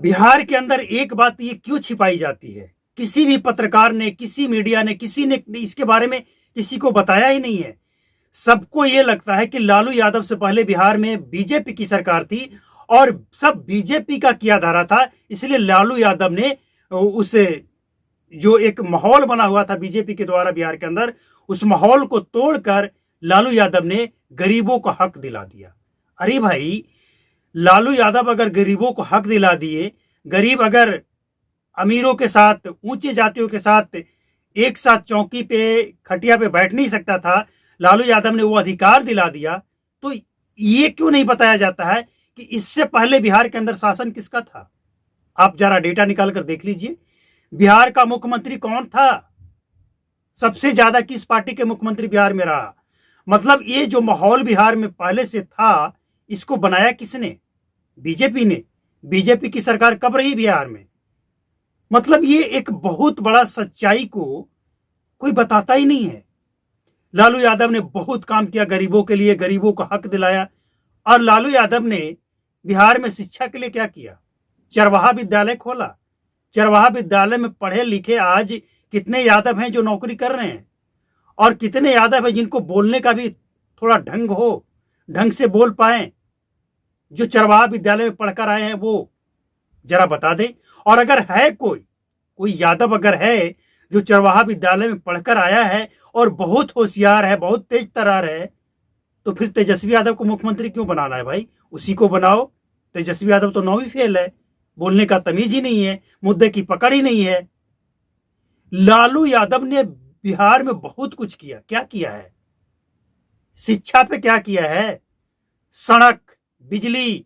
बिहार के अंदर एक बात ये क्यों छिपाई जाती है? किसी भी पत्रकार ने, किसी मीडिया ने, किसी ने इसके बारे में किसी को बताया ही नहीं है। सबको ये लगता है कि लालू यादव से पहले बिहार में बीजेपी की सरकार थी और सब बीजेपी का किया धारा था, इसलिए लालू यादव ने उस जो एक माहौल बना हुआ था बीजेपी के द्वारा बिहार के अंदर, उस माहौल को तोड़कर लालू यादव ने गरीबों को हक दिला दिया। अरे भाई, लालू यादव अगर गरीबों को हक दिला दिए, गरीब अगर अमीरों के साथ, ऊंचे जातियों के साथ एक साथ चौकी पे, खटिया पे बैठ नहीं सकता था, लालू यादव ने वो अधिकार दिला दिया, तो ये क्यों नहीं बताया जाता है कि इससे पहले बिहार के अंदर शासन किसका था? आप जरा डेटा निकाल कर देख लीजिए, बिहार का मुख्यमंत्री कौन था? सबसे ज्यादा किस पार्टी के मुख्यमंत्री बिहार में रहा? मतलब ये जो माहौल बिहार में पहले से था, इसको बनाया किसने? बीजेपी ने। बीजेपी की सरकार कब रही बिहार में? मतलब ये एक बहुत बड़ा सच्चाई को कोई बताता ही नहीं है। लालू यादव ने बहुत काम किया गरीबों के लिए, गरीबों को हक दिलाया। और लालू यादव ने बिहार में शिक्षा के लिए क्या किया? चरवाहा विद्यालय खोला। चरवाहा विद्यालय में पढ़े लिखे आज कितने यादव हैं जो नौकरी कर रहे हैं, और कितने यादव हैं जिनको बोलने का भी थोड़ा ढंग हो, ढंग से बोल पाए, जो चरवाहा विद्यालय में पढ़कर आए हैं, वो जरा बता दें। और अगर है कोई यादव अगर है जो चरवाहा विद्यालय में पढ़कर आया है और बहुत होशियार है, बहुत तेज तर्रार है, तो फिर तेजस्वी यादव को मुख्यमंत्री क्यों बनाना है भाई? उसी को बनाओ। तेजस्वी यादव तो 9वीं फेल है, बोलने का तमीज ही नहीं है, मुद्दे की पकड़ ही नहीं है। लालू यादव ने बिहार में बहुत कुछ किया। क्या किया है? शिक्षा पे क्या किया है? सड़क, बिजली,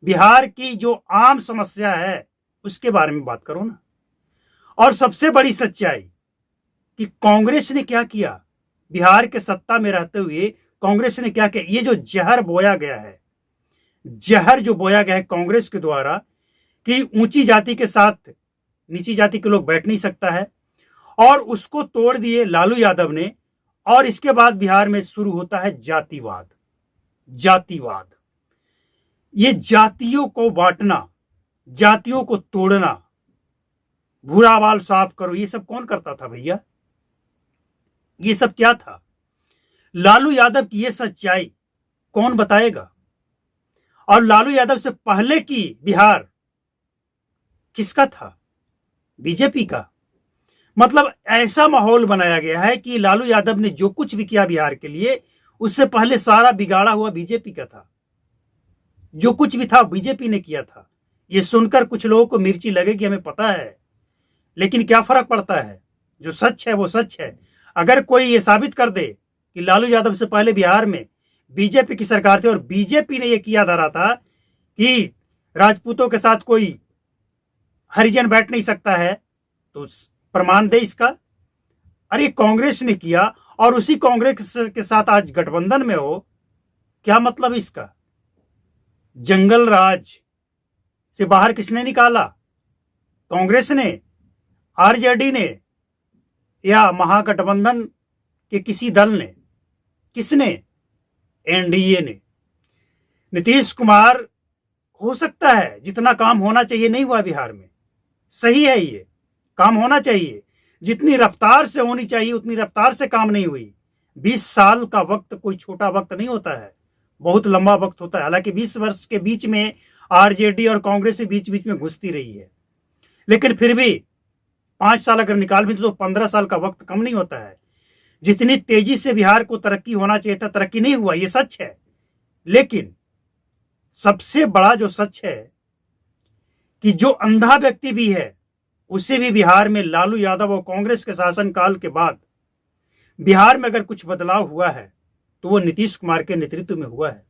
बिहार की जो आम समस्या है उसके बारे में बात करो ना। और सबसे बड़ी सच्चाई कि कांग्रेस ने क्या किया बिहार के सत्ता में रहते हुए, कांग्रेस ने क्या किया? ये जो जहर बोया गया है, जहर जो बोया गया है कांग्रेस के द्वारा कि ऊंची जाति के साथ नीची जाति के लोग बैठ नहीं सकता है, और उसको तोड़ दिए लालू यादव ने। और इसके बाद बिहार में शुरू होता है जातिवाद। जातिवाद, ये जातियों को बांटना, जातियों को तोड़ना, भूरा बाल साफ करो, ये सब कौन करता था भैया? ये सब क्या था? लालू यादव की ये सच्चाई कौन बताएगा? और लालू यादव से पहले की बिहार किसका था? बीजेपी का। मतलब ऐसा माहौल बनाया गया है कि लालू यादव ने जो कुछ भी किया बिहार के लिए, उससे पहले सारा बिगाड़ा हुआ बीजेपी का था। जो कुछ भी था बीजेपी ने किया था। ये सुनकर कुछ लोगों को मिर्ची लगेगी, हमें पता है, लेकिन क्या फर्क पड़ता है? जो सच है वो सच है। अगर कोई ये साबित कर दे कि लालू यादव से पहले बिहार में बीजेपी की सरकार थी और बीजेपी ने ये किया धारा था कि राजपूतों के साथ कोई हरिजन बैठ नहीं सकता है, तो प्रमाण दे इसका। अरे कांग्रेस ने किया और उसी कांग्रेस के साथ आज गठबंधन में हो, क्या मतलब इसका? जंगल राज से बाहर किसने निकाला? कांग्रेस ने, आरजेडी ने, या महागठबंधन के किसी दल ने? किसने? एनडीए ने। नीतीश कुमार, हो सकता है जितना काम होना चाहिए नहीं हुआ बिहार में, सही है, ये काम होना चाहिए, जितनी रफ्तार से होनी चाहिए उतनी रफ्तार से काम नहीं हुई। 20 साल का वक्त कोई छोटा वक्त नहीं होता है, बहुत लंबा वक्त होता है। हालांकि 20 वर्ष के बीच में आरजेडी और कांग्रेस भी बीच बीच में घुसती रही है, लेकिन फिर भी 5 साल अगर निकाल भी तो 15 साल का वक्त कम नहीं होता है। जितनी तेजी से बिहार को तरक्की होना चाहिए था, तरक्की नहीं हुआ, ये सच है। लेकिन सबसे बड़ा जो सच है कि जो अंधा व्यक्ति भी है, उसे भी बिहार में लालू यादव और कांग्रेस के शासनकाल के बाद बिहार में अगर कुछ बदलाव हुआ है तो वो नीतीश कुमार के नेतृत्व में हुआ है।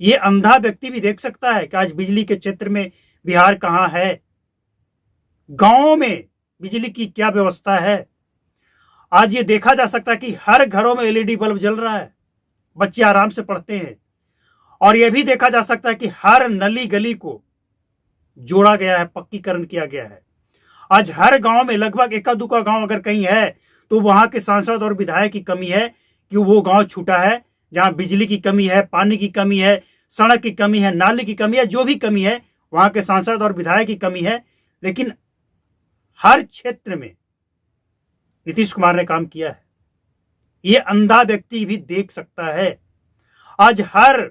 ये अंधा व्यक्ति भी देख सकता है कि आज बिजली के क्षेत्र में बिहार कहां है, गांवों में बिजली की क्या व्यवस्था है। आज ये देखा जा सकता है कि हर घरों में एलईडी बल्ब जल रहा है, बच्चे आराम से पढ़ते हैं। और यह भी देखा जा सकता है कि हर नली गली को जोड़ा गया है, पक्कीकरण किया गया है। आज हर गांव में, लगभग एका दुका गांव अगर कहीं है तो वहां के सांसद और विधायक की कमी है कि वो गांव छूटा है जहां बिजली की कमी है, पानी की कमी है, सड़क की कमी है, नाली की कमी है, जो भी कमी है वहां के सांसद और विधायक की कमी है, लेकिन हर क्षेत्र में नीतीश कुमार ने काम किया है। ये अंधा व्यक्ति भी देख सकता है। आज हर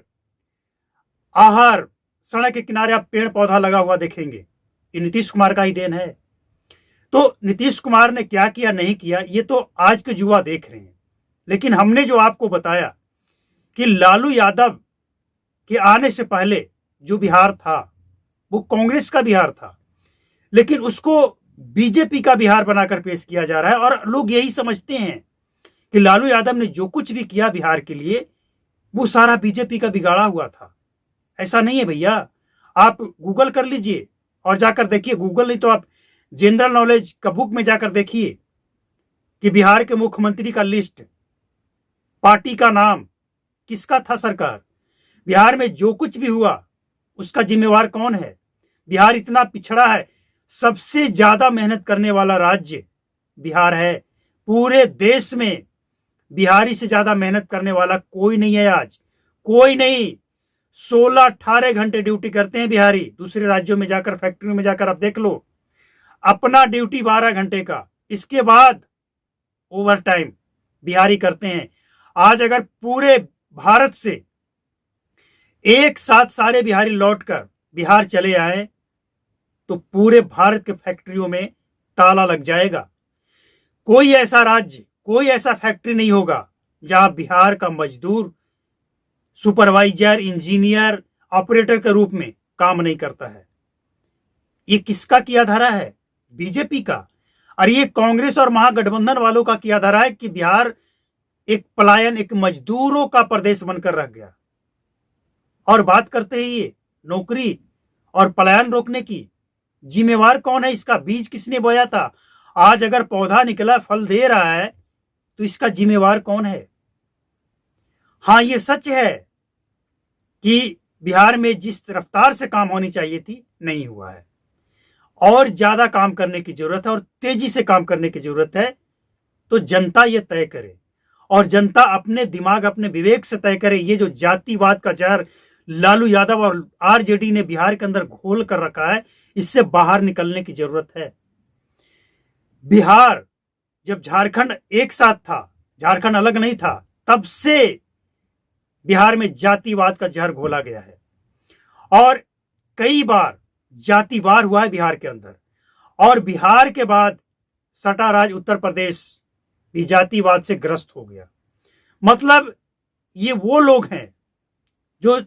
आहर सड़क के किनारे आप पेड़ पौधा लगा हुआ देखेंगे, ये नीतीश कुमार का ही देन है। तो नीतीश कुमार ने क्या किया नहीं किया ये तो आज के युवा देख रहे हैं, लेकिन हमने जो आपको बताया कि लालू यादव के आने से पहले जो बिहार था वो कांग्रेस का बिहार था, लेकिन उसको बीजेपी का बिहार बनाकर पेश किया जा रहा है। और लोग यही समझते हैं कि लालू यादव ने जो कुछ भी किया बिहार के लिए वो सारा बीजेपी का बिगाड़ा हुआ था। ऐसा नहीं है भैया, आप गूगल कर लीजिए और जाकर देखिए, गूगल नहीं तो आप जनरल नॉलेज का बुक में जाकर देखिए कि बिहार के मुख्यमंत्री का लिस्ट, पार्टी का नाम, किसका था सरकार, बिहार में जो कुछ भी हुआ उसका जिम्मेवार कौन है। बिहार इतना पिछड़ा है, सबसे ज्यादा मेहनत करने वाला राज्य बिहार है। पूरे देश में बिहारी से ज्यादा मेहनत करने वाला कोई नहीं है आज, कोई नहीं। 16-18 घंटे ड्यूटी करते हैं बिहारी। दूसरे राज्यों में जाकर, फैक्ट्रियों में जाकर आप देख लो, अपना ड्यूटी 12 घंटे का, इसके बाद ओवर टाइम बिहारी करते हैं। आज अगर पूरे भारत से एक साथ सारे बिहारी लौटकर बिहार चले आए तो पूरे भारत के फैक्ट्रियों में ताला लग जाएगा। कोई ऐसा राज्य, कोई ऐसा फैक्ट्री नहीं होगा जहां बिहार का मजदूर सुपरवाइजर, इंजीनियर, ऑपरेटर के रूप में काम नहीं करता है। ये किसका किया धारा है? बीजेपी का। और ये कांग्रेस और महागठबंधन वालों का किया धारा है कि बिहार एक पलायन, एक मजदूरों का प्रदेश बनकर रह गया। और बात करते हैं ये नौकरी और पलायन रोकने की, जिम्मेवार कौन है? इसका बीज किसने बोया था? आज अगर पौधा निकला, फल दे रहा है, तो इसका जिम्मेवार कौन है? हाँ, ये सच है कि बिहार में जिस रफ्तार से काम होनी चाहिए थी नहीं हुआ है, और ज्यादा काम करने की जरूरत है और तेजी से काम करने की जरूरत है। तो जनता ये तय करे, और जनता अपने दिमाग, अपने विवेक से तय करे। ये जो जातिवाद का जहर लालू यादव और आरजेडी ने बिहार के अंदर घोल कर रखा है, इससे बाहर निकलने की जरूरत है। बिहार जब झारखंड एक साथ था, झारखंड अलग नहीं था, तब से बिहार में जातिवाद का जहर घोला गया है और कई बार जातिवार हुआ है बिहार के अंदर। और बिहार के बाद सटा राज्य उत्तर प्रदेश भी जातिवाद से ग्रस्त हो गया। मतलब ये वो लोग हैं जो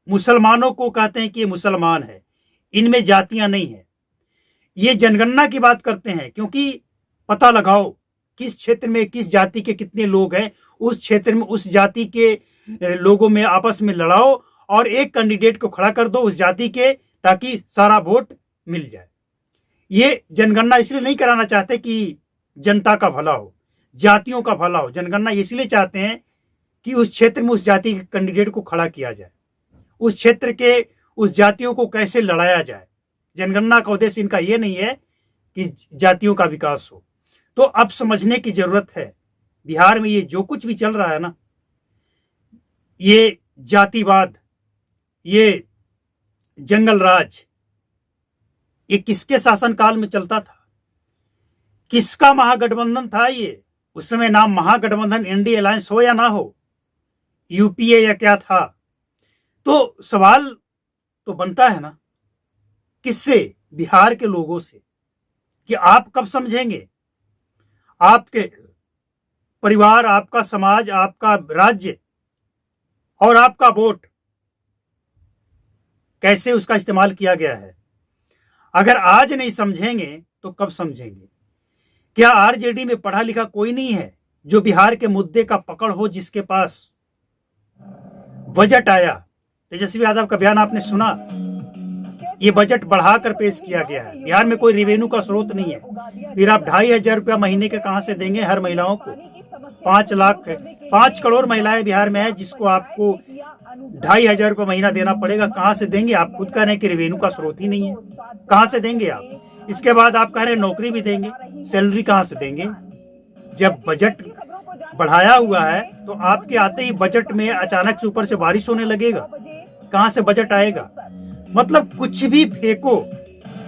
मुसलमानों को कहते हैं कि ये मुसलमान है, इनमें जातियां नहीं है। ये जनगणना की बात करते हैं क्योंकि पता लगाओ किस क्षेत्र में किस जाति के कितने लोग हैं, उस क्षेत्र में उस जाति के लोगों में आपस में लड़ाओ और एक कैंडिडेट को खड़ा कर दो उस जाति के, ताकि सारा वोट मिल जाए। ये जनगणना इसलिए नहीं कराना चाहते कि जनता का भला हो, जातियों का भला हो। जनगणना इसलिए चाहते हैं कि उस क्षेत्र में उस जाति के कैंडिडेट को खड़ा किया जाए, उस क्षेत्र के उस जातियों को कैसे लड़ाया जाए। जनगणना का उद्देश्य इनका यह नहीं है कि जातियों का विकास हो। तो अब समझने की जरूरत है, बिहार में ये जो कुछ भी चल रहा है ना, ये जातिवाद, ये जंगल राज, ये किसके शासनकाल में चलता था? किसका महागठबंधन था ये? उस समय नाम महागठबंधन, इंडिया अलायंस हो या ना हो, यूपीए या क्या था? तो सवाल तो बनता है ना, किससे? बिहार के लोगों से। कि आप कब समझेंगे आपके परिवार, आपका समाज, आपका राज्य और आपका वोट कैसे उसका इस्तेमाल किया गया है? अगर आज नहीं समझेंगे तो कब समझेंगे? क्या आरजेडी में पढ़ा लिखा कोई नहीं है जो बिहार के मुद्दे का पकड़ हो? जिसके पास बजट आया, तेजस्वी यादव का बयान आपने सुना, ये बजट बढ़ाकर पेश किया गया है। बिहार में कोई रेवेन्यू का स्रोत नहीं है, फिर आप 2,500 रुपया महीने के कहां से देंगे हर महिलाओं को? 5 करोड़ महिलाएं बिहार में है, जिसको आपको 2,500 रुपया महीना देना पड़ेगा। कहां से देंगे? आप खुद कह रहे हैं कि रेवेन्यू का स्रोत ही नहीं है, कहां से देंगे आप? इसके बाद आप कह रहे हैं नौकरी भी देंगे, सैलरी कहां से देंगे? जब बजट बढ़ाया हुआ है तो आपके आते ही बजट में अचानक से ऊपर से बारिश होने लगेगा, कहां से बजट आएगा? मतलब कुछ भी फेंको,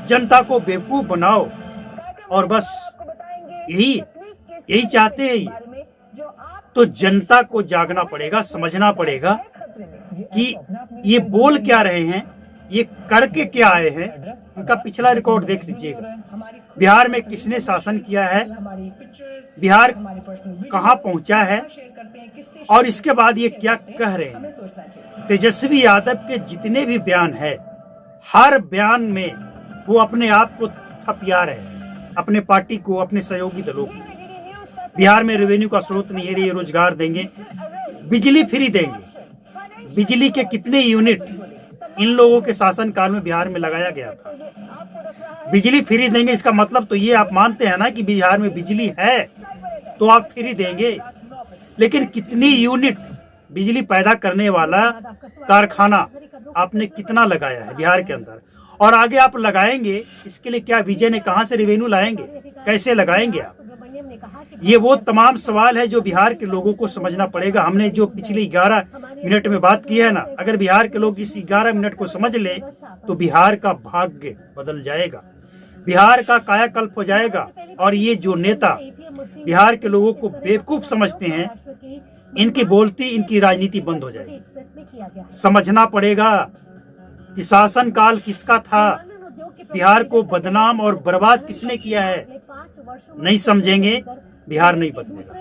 जनता को बेवकूफ बनाओ और बस यही चाहते हैं ये। तो जनता को जागना पड़ेगा, समझना पड़ेगा कि ये बोल क्या रहे हैं, ये करके क्या आए हैं। उनका पिछला रिकॉर्ड देख लीजिएगा, बिहार में किसने शासन किया है, बिहार कहां पहुंचा है और इसके बाद ये क्या कह रहे हैं। तेजस्वी यादव के जितने भी बयान है, हर बयान में वो अपने आप को थपिया रहे हैं, अपने पार्टी को, अपने सहयोगी दलों को। बिहार में रेवेन्यू का स्रोत नहीं है, ये रोजगार देंगे, बिजली फ्री देंगे। बिजली के कितने यूनिट इन लोगों के शासनकाल में बिहार में लगाया गया था। बिजली फ्री देंगे, इसका मतलब तो ये आप मानते हैं ना कि बिहार में बिजली है तो आप फ्री देंगे। लेकिन कितनी यूनिट बिजली पैदा करने वाला कारखाना आपने कितना लगाया है बिहार के अंदर, और आगे आप लगाएंगे, इसके लिए क्या विजन है, कहां से रेवेन्यू लाएंगे, कैसे लगाएंगे आप। ये वो तमाम सवाल है जो बिहार के लोगों को समझना पड़ेगा। हमने जो पिछले 11 मिनट में बात की है ना, अगर बिहार के लोग इस 11 मिनट को समझ ले तो बिहार का भाग्य बदल जाएगा, बिहार का कायाकल्प हो जाएगा। और ये जो नेता बिहार के लोगों को बेवकूफ समझते हैं, इनकी बोलती, इनकी राजनीति बंद हो जाएगी। समझना पड़ेगा कि शासनकाल किसका था, बिहार को बदनाम और बर्बाद किसने किया है। नहीं समझेंगे, बिहार नहीं बदलेगा।